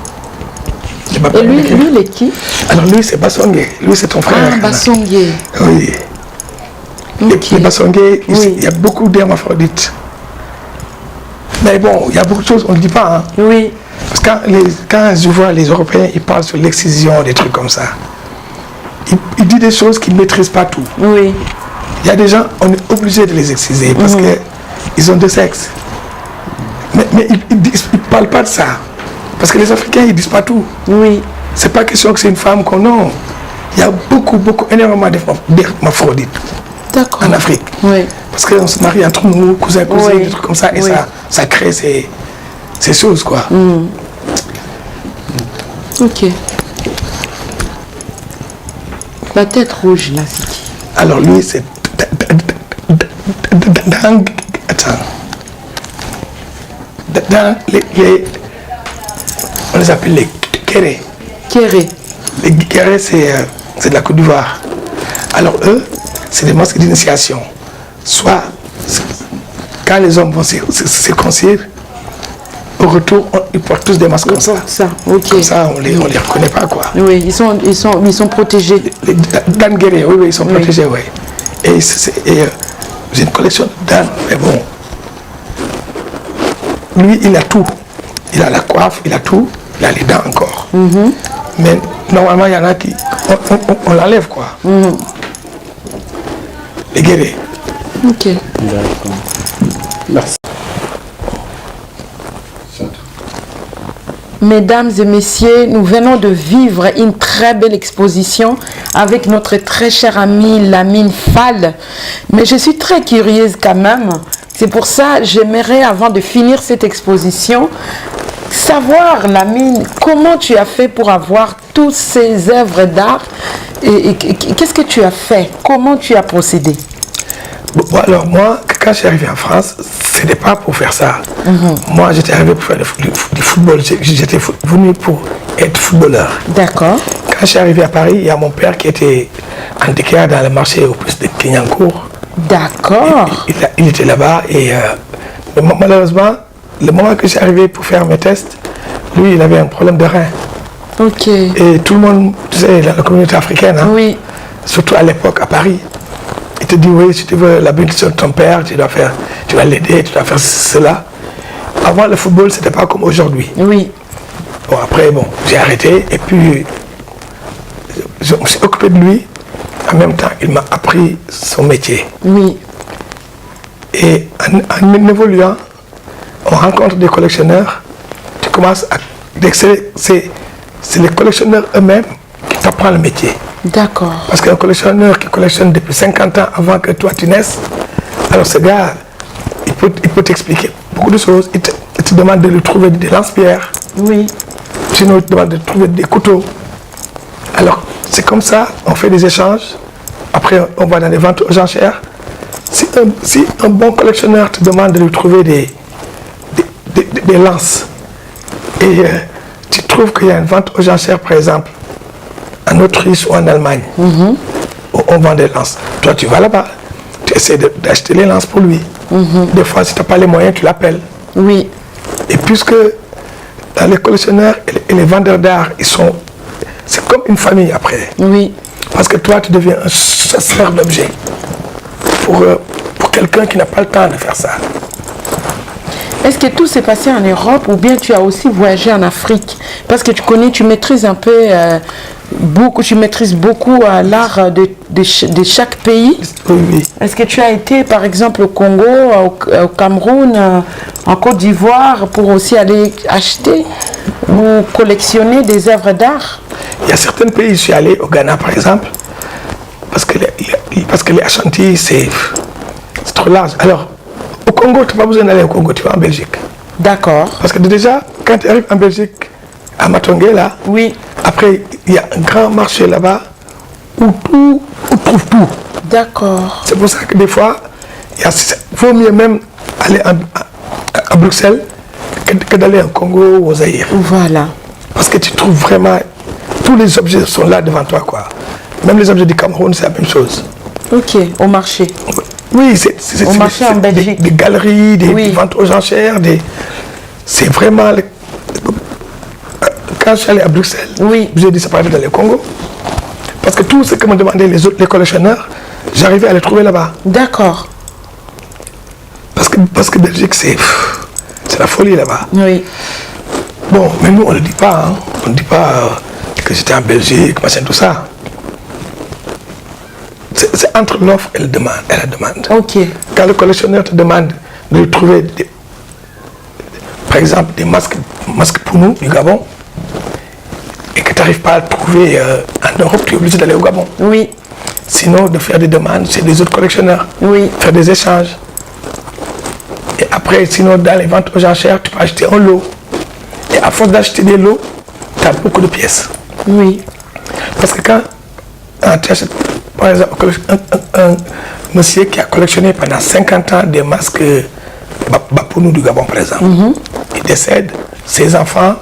Et lui, il est qui? Alors lui, c'est Bassongué. Lui, c'est ton frère. Ah, Bassongué. Oui. Okay. Les Bassongué, Oui. il y a beaucoup d'hermaphrodites. Mais bon, il y a beaucoup de choses, on ne le dit pas. Hein. Oui. Parce que quand je vois les Européens, ils parlent sur l'excision, des trucs comme ça. Ils disent des choses qu'ils ne maîtrisent pas tout. Oui. Il y a des gens, on est obligé de les exciser parce qu'ils ont deux sexes. Mais ils ne parlent pas de ça. Parce que les Africains, ils ne disent pas tout. Oui. C'est pas question que c'est une femme qu'on a. Il y a énormément d'hermaphrodites en Afrique. Oui. Parce qu'on se marie entre nous, cousins, des trucs comme ça, et ça crée ces choses, quoi. Ok. La tête rouge, là, c'est qui? Alors lui, c'est... Attends. Dans on les appelle les Kéré. Kéré. Les Kéré, c'est de la Côte d'Ivoire. Alors eux, c'est des masques d'initiation. Soit, quand les hommes vont se circoncire, au retour, ils portent tous des masques comme ça. Comme ça, on les reconnaît pas, quoi. Oui, ils sont protégés. Les Dan Guéré, oui, ils sont protégés, oui. Et j'ai une collection de Dan, mais bon. Lui, il a tout. Il a la coiffe, il a tout. Il a les dents encore. Mais normalement, il y en a qui... On l'enlève, quoi. Les guérés. Ok. D'accord. Merci. Mesdames et messieurs, nous venons de vivre une très belle exposition avec notre très cher ami Lamine Fall. Mais je suis très curieuse quand même. C'est pour ça que j'aimerais, avant de finir cette exposition, savoir, Lamine, comment tu as fait pour avoir toutes ces œuvres d'art et qu'est-ce que tu as fait? Comment tu as procédé? Bon, alors moi, quand je suis arrivé en France, ce n'était pas pour faire ça. Moi, j'étais arrivé pour faire du football. J'étais venu pour être footballeur. D'accord. Quand je suis arrivé à Paris, il y a mon père qui était antiquaire dans le marché au plus de Clignancourt. D'accord. Il était là-bas et malheureusement, le moment que j'ai arrivé pour faire mes tests, lui, il avait un problème de rein. Ok. Et tout le monde, tu sais, la communauté africaine, hein, oui, surtout à l'époque à Paris, il te dit, oui, si tu veux la bénédiction de ton père, tu vas l'aider, tu dois faire cela. Avant, le football, c'était pas comme aujourd'hui. Oui. Bon, après, bon, j'ai arrêté et puis je me suis occupé de lui. En même temps, il m'a appris son métier. Oui. Et en évoluant, on rencontre des collectionneurs, tu commences à exceller. C'est les collectionneurs eux-mêmes qui t'apprennent le métier. D'accord. Parce qu'un collectionneur qui collectionne depuis 50 ans avant que toi tu naisses, alors ce gars, il peut t'expliquer beaucoup de choses. Il te demande de lui trouver des lance-pierres. Oui. Sinon, il te demande de trouver des couteaux. Alors, c'est comme ça, on fait des échanges. Après, on va dans les ventes aux enchères. Si un bon collectionneur te demande de lui trouver des lances, et tu trouves qu'il y a une vente aux enchères, par exemple, en Autriche ou en Allemagne, où on vend des lances. Toi, tu vas là-bas, tu essaies d'acheter les lances pour lui. Des fois, si tu n'as pas les moyens, tu l'appelles. Oui. Et puisque dans les collectionneurs et les vendeurs d'art, c'est comme une famille après. Oui. Parce que toi, tu deviens un chasseur d'objets pour quelqu'un qui n'a pas le temps de faire ça. Est-ce que tout s'est passé en Europe ou bien tu as aussi voyagé en Afrique? Parce que tu maîtrises un peu, tu maîtrises beaucoup l'art de chaque pays. Oui, oui. Est-ce que tu as été par exemple au Congo, au Cameroun, en Côte d'Ivoire pour aussi aller acheter ou collectionner des œuvres d'art? Il y a certains pays, je suis allé au Ghana par exemple, parce que les Ashanti, c'est trop large. Alors, au Congo, tu n'as pas besoin d'aller au Congo, tu vas en Belgique. D'accord. Parce que déjà, quand tu arrives en Belgique, à Matongé, là, oui, Après, il y a un grand marché là-bas où on trouve tout. D'accord. C'est pour ça que des fois, il vaut mieux même aller à Bruxelles que d'aller en Congo ou au Zaïre. Voilà. Parce que tu trouves vraiment, tous les objets sont là devant toi, quoi. Même les objets du Cameroun, c'est la même chose. Ok, au marché. Oui, c'est Au marché en Belgique. Des galeries, des Oui. ventes aux enchères, c'est vraiment... Quand je suis allé à Bruxelles, Oui. j'ai dit ça pas d'aller au Congo. Parce que tout ce que me demandaient les collectionneurs, j'arrivais à les trouver là-bas. D'accord. Parce que Belgique, c'est la folie là-bas. Oui. Bon, mais nous, on ne le dit pas. Hein. On ne dit pas que j'étais en Belgique, machin, tout ça. C'est entre l'offre et la demande. Ok. Quand le collectionneur te demande de lui trouver, par exemple, des masques pour nous, du Gabon, et que tu n'arrives pas à le trouver en Europe, tu es obligé d'aller au Gabon. Oui. Sinon, de faire des demandes chez les autres collectionneurs. Oui. Faire des échanges. Et après, sinon, dans les ventes aux enchères, tu peux acheter un lot. Et à force d'acheter des lots, tu as beaucoup de pièces. Oui. Parce que quand tu achètes, par exemple, un monsieur qui a collectionné pendant 50 ans des masques Bapounou du Gabon, par exemple, il décède, ses enfants,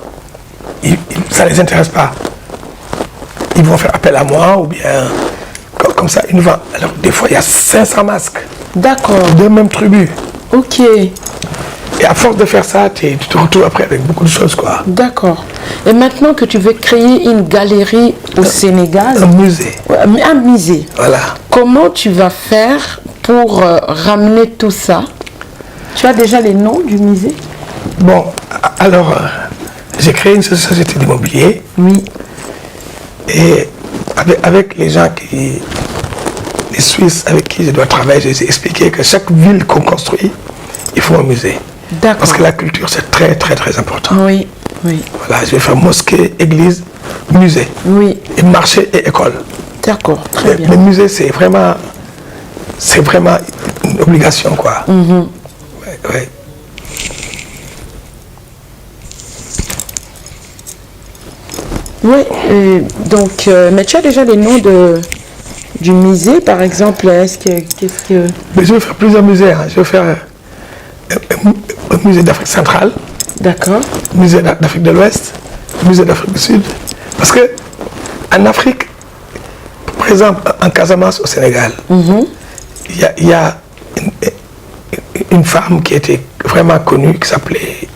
ça ne les intéresse pas. Ils vont faire appel à moi ou bien comme ça, ils nous vendent. Alors, des fois, il y a 500 masques. D'accord. De même tribu. Ok. Et à force de faire ça, tu te retrouves après avec beaucoup de choses, quoi. D'accord. Et maintenant que tu veux créer une galerie au Sénégal, Un musée. un musée, Voilà. comment tu vas faire pour ramener tout ça? Tu as déjà les noms du musée? Bon, alors, j'ai créé une société d'immobilier. Oui. Et avec les gens les Suisses avec qui je dois travailler, j'ai expliqué que chaque ville qu'on construit, il faut un musée. D'accord. Parce que la culture, c'est très, très, très important. Oui, oui. Voilà, je vais faire mosquée, église, musée. Oui. Et marché et école. D'accord, très bien. Le musée, c'est vraiment une obligation, quoi. Ouais, ouais. Oui, donc, mais tu as déjà les noms du musée, par exemple, qu'est-ce que... Mais je vais faire plusieurs musées. Hein. Je vais faire un musée d'Afrique centrale, D'accord. musée d'Afrique de l'Ouest, musée d'Afrique du Sud. Parce que en Afrique, par exemple, en Casamance, au Sénégal, il y a une femme qui était vraiment connue, qui s'appelait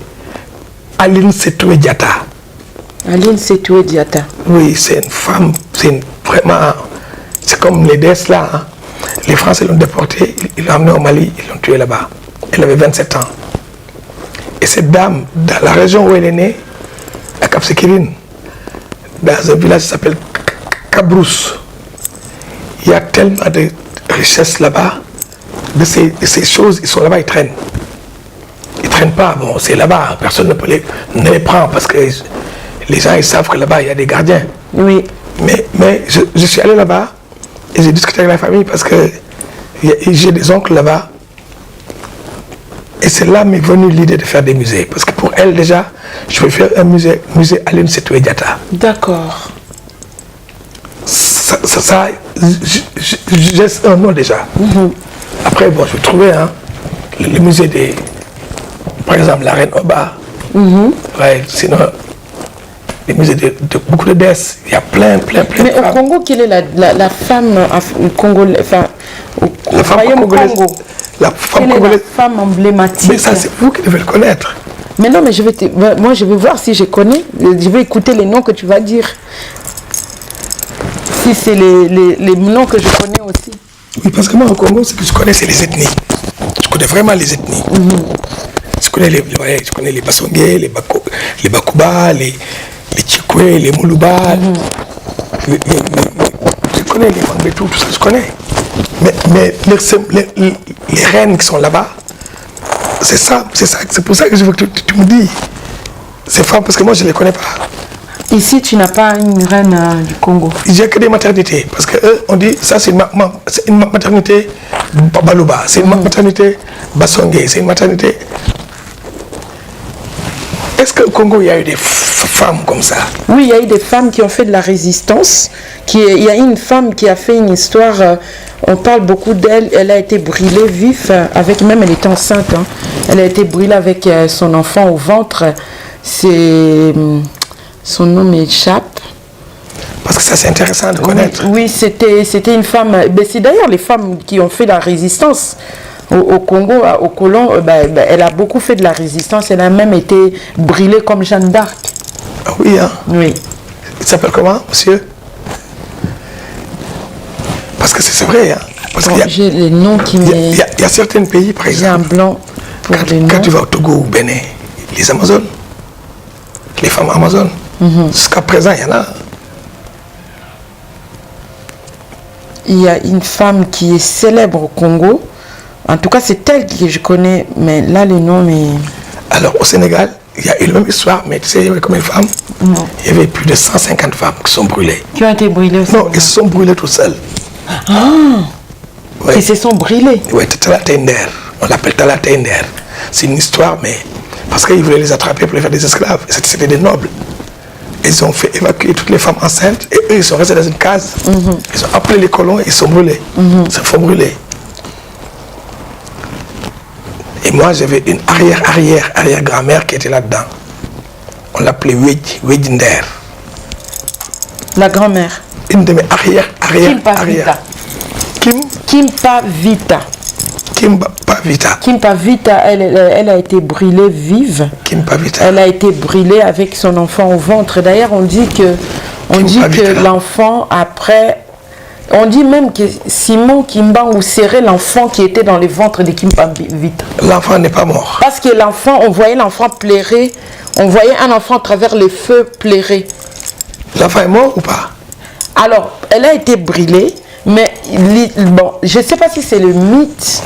Aline Setoué Diatta. Aline Setoué Diatta. Oui, c'est une femme, vraiment, c'est comme les déesses là. Hein. Les Français l'ont déportée, ils l'ont emmenée au Mali, ils l'ont tuée là-bas. Elle avait 27 ans. Et cette dame, dans la région où elle est née, à Cap Skirring, dans un village qui s'appelle Cabrousse, il y a tellement de richesses là-bas, de ces choses, ils sont là-bas, ils traînent. Ils ne traînent pas, bon, c'est là-bas, personne ne les prend parce que les gens ils savent que là-bas il y a des gardiens. Oui. Mais je suis allé là-bas et j'ai discuté avec la famille parce que j'ai des oncles là-bas. Et c'est là m'est venue l'idée de faire des musées. Parce que pour elle déjà, je vais faire un musée Aline Setoué Diatta. D'accord. Ça j'ai un nom déjà. Après, bon, je vais trouver hein, le musée des... Par exemple, la reine Oba. Ouais, sinon... Les musées de beaucoup de déesses, il y a plein Mais de femmes. au Congo, quelle est la femme congolaise, enfin, La femme congolaise. La femme quelle est congolaise. la femme emblématique? Mais ça, c'est vous qui devez le connaître. Mais non, mais moi, je vais voir si je connais. Je vais écouter les noms que tu vas dire. Si c'est les noms que je connais aussi. Oui, parce que moi, au Congo, ce que je connais, c'est les ethnies. Je connais vraiment les ethnies. Je connais les Basongé, les Bakuba, les Tchikwe, les Moulouba, je connais les Mangbetou, tout ça, je connais. Mais les reines qui sont là-bas, c'est pour ça que je veux que tu me dis. Ces femmes, parce que moi, je ne les connais pas. Ici, tu n'as pas une reine du Congo. J'ai que des maternités, parce qu'eux, on dit, ça c'est une maternité Baluba, c'est une maternité Basongé, c'est une maternité... Est-ce qu'au Congo, il y a eu des femmes comme ça? Oui, il y a eu des femmes qui ont fait de la résistance. Il y a une femme qui a fait une histoire, on parle beaucoup d'elle, elle a été brûlée vive, avec, même elle était enceinte, hein. Elle a été brûlée avec son enfant au ventre. Son nom m'échappe. Parce que ça, c'est intéressant de connaître. Oui, c'était une femme. C'est d'ailleurs les femmes qui ont fait la résistance au Congo, au colon. Elle a beaucoup fait de la résistance. Elle a même été brûlée comme Jeanne d'Arc. Ah oui, hein? Oui. Il s'appelle comment, monsieur? Parce que c'est vrai, hein? Parce qu'il y a, j'ai les noms qui il y a certains pays, par J'ai un exemple, blanc pour les noms. quand tu vas au Togo ou au Bénin, les Amazones, les femmes Amazones, jusqu'à présent, il y en a. Il y a une femme qui est célèbre au Congo. En tout cas, c'est elle que je connais. Mais là, les noms, mais... Alors, au Sénégal, il y a eu la même histoire, mais tu sais, il y avait combien de femmes? Il y avait plus de 150 femmes qui sont brûlées. Qui ont été brûlées aussi. Non, ils se sont brûlés tout seuls. Ouais. Ils se sont brûlés. Oui, Talatender. On l'appelle Talatender. C'est une histoire, mais... Parce qu'ils voulaient les attraper pour les faire des esclaves. C'était des nobles. Ils ont fait évacuer toutes les femmes enceintes et eux, ils sont restés dans une case. Ils ont appelé les colons et ils sont brûlés. Ils se font brûler. Et moi, j'avais une arrière-grand-mère qui était là-dedans. On l'appelait Wedjinder. La grand-mère. Une de mes arrière. Kimpa Vita, elle a été brûlée vive. Elle a été brûlée avec son enfant au ventre. D'ailleurs, on dit que l'enfant, après... On dit même que Simon Kimbangu serait l'enfant qui était dans le ventre de Kimpa Vita. L'enfant n'est pas mort. Parce que l'enfant, on voyait l'enfant pleurer. On voyait un enfant à travers le feu pleurer. L'enfant est mort ou pas? Alors, elle a été brûlée. Mais bon, je ne sais pas si c'est le mythe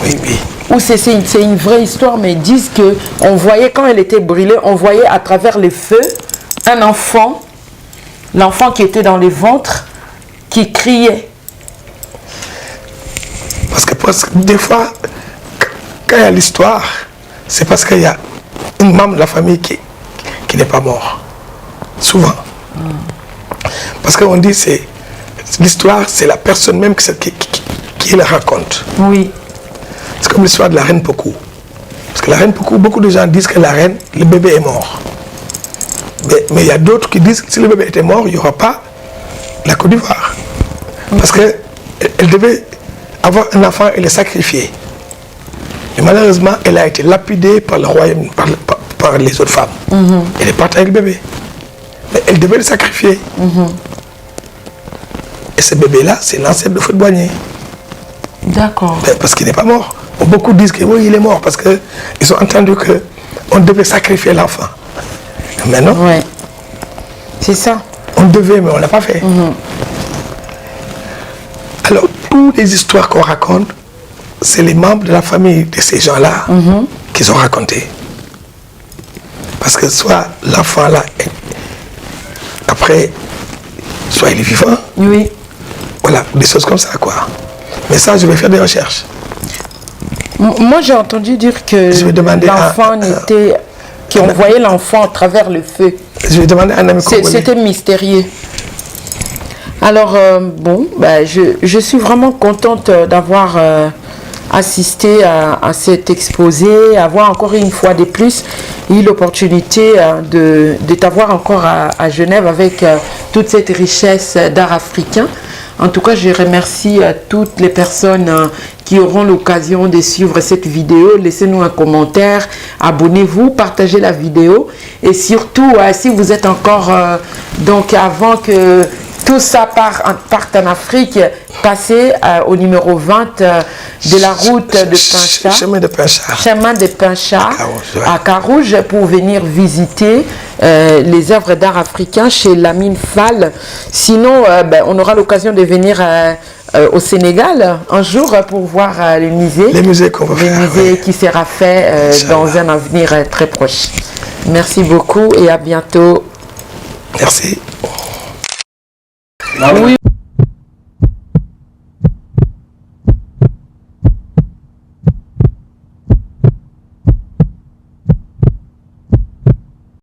ou c'est une vraie histoire, mais ils disent que on voyait, quand elle était brûlée, on voyait à travers le feu un enfant, l'enfant qui était dans le ventre, qui criait. Parce que des fois, quand il y a l'histoire, c'est parce qu'il y a une membre de la famille qui n'est pas mort. Souvent. Parce qu'on dit c'est l'histoire, c'est la personne même qui la raconte. Oui. C'est comme l'histoire de la reine Pokou. Parce que la reine Pokou, beaucoup de gens disent que la reine, le bébé est mort. Mais il y a d'autres qui disent que si le bébé était mort, il n'y aura pas la Côte d'Ivoire. Parce qu'elle devait avoir un enfant et le sacrifier. Mais malheureusement, elle a été lapidée par le royaume, par les autres femmes. Elle est partie avec le bébé. Mais elle devait le sacrifier. Et ce bébé-là, c'est l'ancêtre de Fouet-Boigné. D'accord. Parce qu'il n'est pas mort. Beaucoup disent que oui, il est mort parce qu'ils ont entendu qu'on devait sacrifier l'enfant. Mais non. Oui. C'est ça. On devait, mais on ne l'a pas fait. Alors, toutes les histoires qu'on raconte, c'est les membres de la famille de ces gens-là qui ont raconté. Parce que soit l'enfant là, après, soit il est vivant. Oui. Voilà, des choses comme ça, quoi. Mais ça, je vais faire des recherches. Moi, j'ai entendu dire que l'enfant n'était... qu'on voyait l'enfant à travers le feu. Je vais demander à un ami congolais. C'était mystérieux. Alors, bon, je suis vraiment contente d'avoir assisté à cet exposé, avoir encore une fois de plus eu l'opportunité de t'avoir encore à Genève avec toute cette richesse d'art africain. En tout cas, je remercie toutes les personnes qui auront l'occasion de suivre cette vidéo. Laissez-nous un commentaire, abonnez-vous, partagez la vidéo. Et surtout, si vous êtes encore, donc avant que tout ça parte en Afrique, passez au numéro 20 de la route de Pincha. Chemin de Pincha. Chemin de Pincha à Carouge pour venir visiter les œuvres d'art africains chez Lamine Fall. Sinon, on aura l'occasion de venir au Sénégal un jour pour voir les musées. Les musées qu'on va faire. Les musées qui sera fait dans un avenir très proche. Merci beaucoup et à bientôt. Merci. Oui.